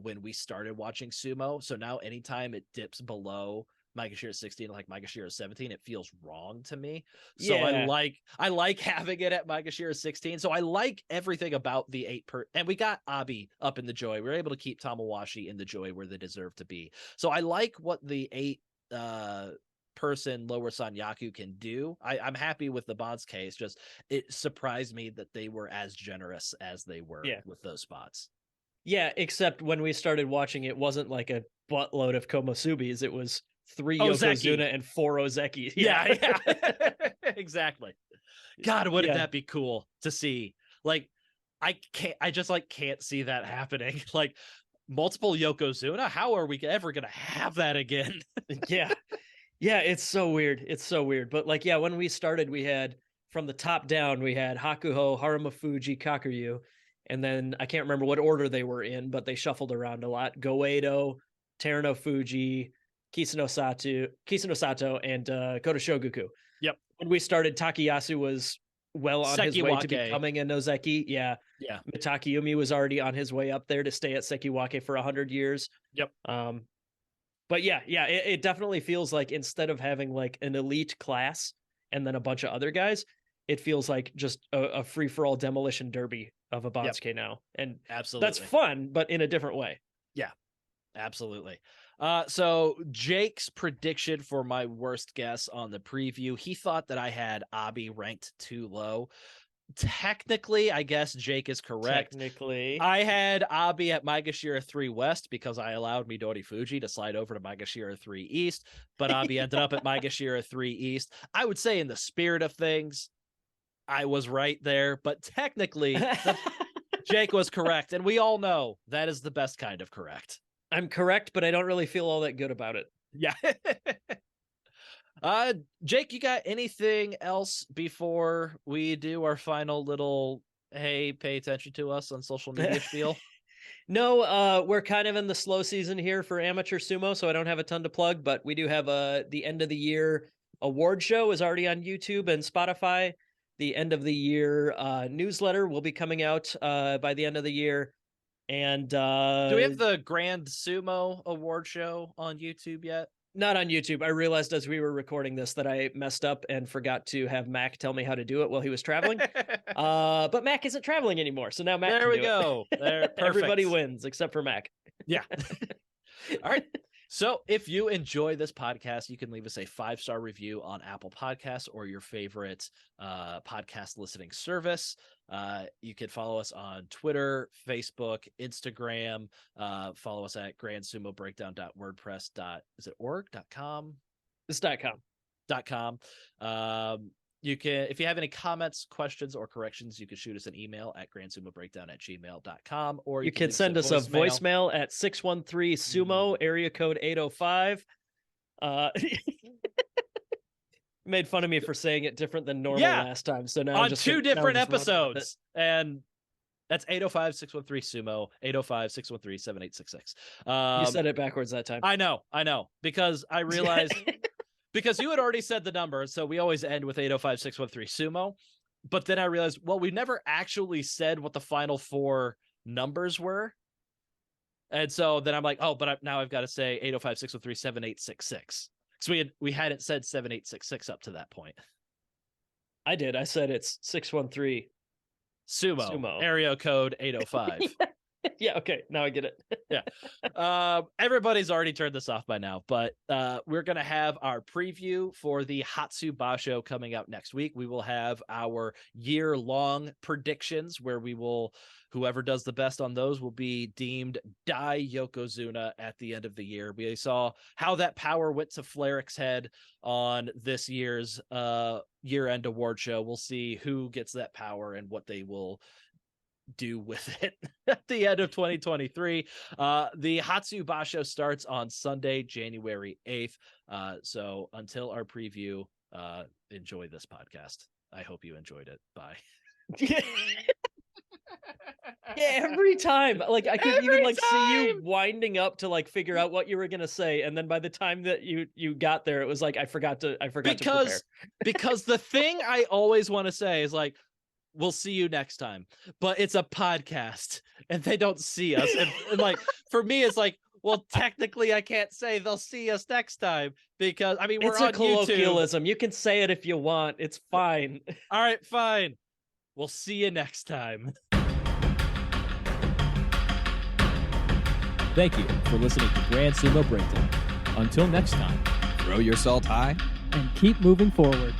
Speaker 4: when we started watching Sumo. So now anytime it dips below Maegashira 16 and like Maegashira 17, it feels wrong to me. So
Speaker 3: Yeah.
Speaker 4: I like having it at Maegashira 16. So I like everything about the and we got Abi up in the Joy. We were able to keep Tamawashi in the Joy where they deserve to be. So I like what the 8 person lower Sanyaku can do. I'm happy with the Bonds case. Just it surprised me that they were as generous as they were with those spots.
Speaker 3: Yeah, except when we started watching, it wasn't like a buttload of Komosubis. It was 3
Speaker 4: Ozeki.
Speaker 3: Yokozuna and 4 Ozeki.
Speaker 4: Yeah. Exactly. God, wouldn't that be cool to see? Like, I just like can't see that happening. Like multiple Yokozuna. How are we ever gonna have that again?
Speaker 3: Yeah. Yeah, it's so weird. It's so weird. But like, yeah, when we started, we had from the top down, we had Hakuho, Harumafuji, Kakuryu, and then I can't remember what order they were in, but they shuffled around a lot. Goeido, Terano Fuji, Kisano Sato, and Koto Shogoku.
Speaker 4: Yep.
Speaker 3: When we started, Takayasu was well on his way to
Speaker 4: Sekiwake.
Speaker 3: becoming a Nozeki. Yeah.
Speaker 4: Yeah.
Speaker 3: Mitakayumi was already on his way up there to stay at Sekiwake for 100 years.
Speaker 4: Yep.
Speaker 3: But yeah, it definitely feels like instead of having like an elite class and then a bunch of other guys, it feels like just a free-for-all demolition derby of a Banzuke now. And
Speaker 4: absolutely,
Speaker 3: that's fun, but in a different way.
Speaker 4: Yeah, absolutely. So Jake's prediction for my worst guess on the preview, he thought that I had Abi ranked too low. Technically, I guess Jake is correct.
Speaker 3: Technically,
Speaker 4: I had Abi at Maegashira 3 West because I allowed Midori Fuji to slide over to Maegashira 3 East, but Abi ended up at Maegashira 3 East. I would say in the spirit of things, I was right there, but technically Jake was correct, and we all know that is the best kind of correct.
Speaker 3: I'm correct, but I don't really feel all that good about it.
Speaker 4: Yeah. Jake, you got anything else before we do our final little, hey, pay attention to us on social media spiel?
Speaker 3: No, we're kind of in the slow season here for amateur sumo, so I don't have a ton to plug, but we do have the end of the year award show is already on YouTube and Spotify. The end of the year newsletter will be coming out by the end of the year. And
Speaker 4: do we have the Grand Sumo award show on YouTube yet?
Speaker 3: Not on YouTube. I realized as we were recording this that I messed up and forgot to have Mac tell me how to do it while he was traveling. But Mac isn't traveling anymore, so now Mac
Speaker 4: there
Speaker 3: can
Speaker 4: we
Speaker 3: do
Speaker 4: go.
Speaker 3: It.
Speaker 4: There, perfect.
Speaker 3: Everybody wins except for Mac.
Speaker 4: Yeah. All right. So if you enjoy this podcast, you can leave us a 5-star review on Apple Podcasts or your favorite podcast listening service. You can follow us on Twitter, Facebook, Instagram. Follow us at grandsumobreakdown.wordpress.com.
Speaker 3: It's .com.
Speaker 4: You can, if you have any comments, questions, or corrections, you can shoot us an email at grandsumobreakdown@gmail.com, or
Speaker 3: you can send us a voicemail at 613-SUMO, area code 805. Made fun of me for saying it different than normal last time. So now
Speaker 4: on 2 different episodes, and that's 805-613-SUMO, 805-613-7866.
Speaker 3: You said it backwards that time.
Speaker 4: I know, because I realized because you had already said the number, so we always end with 805-613-SUMO. But then I realized, well, we never actually said what the final 4 numbers were. And so then I'm like, oh, but now I've got to say 805-613-7866. So we hadn't said 7866 up to that point.
Speaker 3: I did. I said it's 613
Speaker 4: Sumo. Area code 805.
Speaker 3: Yeah, okay. Now I get it.
Speaker 4: Yeah. Everybody's already turned this off by now, but we're going to have our preview for the Hatsu Basho coming out next week. We will have our year-long predictions where we will, whoever does the best on those will be deemed Dai Yokozuna at the end of the year. We saw how that power went to Flaric's head on this year's year-end award show. We'll see who gets that power and what they will do with it at the end of 2023. The Hatsu Basho starts on Sunday, January 8th. So until our preview, enjoy this podcast. I hope you enjoyed it. Bye.
Speaker 3: Yeah, every time. Like I could even like see you winding up to like figure out what you were gonna say, and then by the time that you got there, it was like I forgot to prepare.
Speaker 4: Because the thing I always want to say is like, we'll see you next time, but it's a podcast and they don't see us. And like, for me, it's like, Well, technically, I can't say they'll see us next time because I mean we're
Speaker 3: It's
Speaker 4: on
Speaker 3: a colloquialism.
Speaker 4: YouTube.
Speaker 3: You can say it if you want. It's fine.
Speaker 4: All right, fine. We'll see you next time.
Speaker 1: Thank you for listening to Grand Sumo Breakdown. Until next time,
Speaker 2: Throw your salt high.
Speaker 6: And keep moving forward.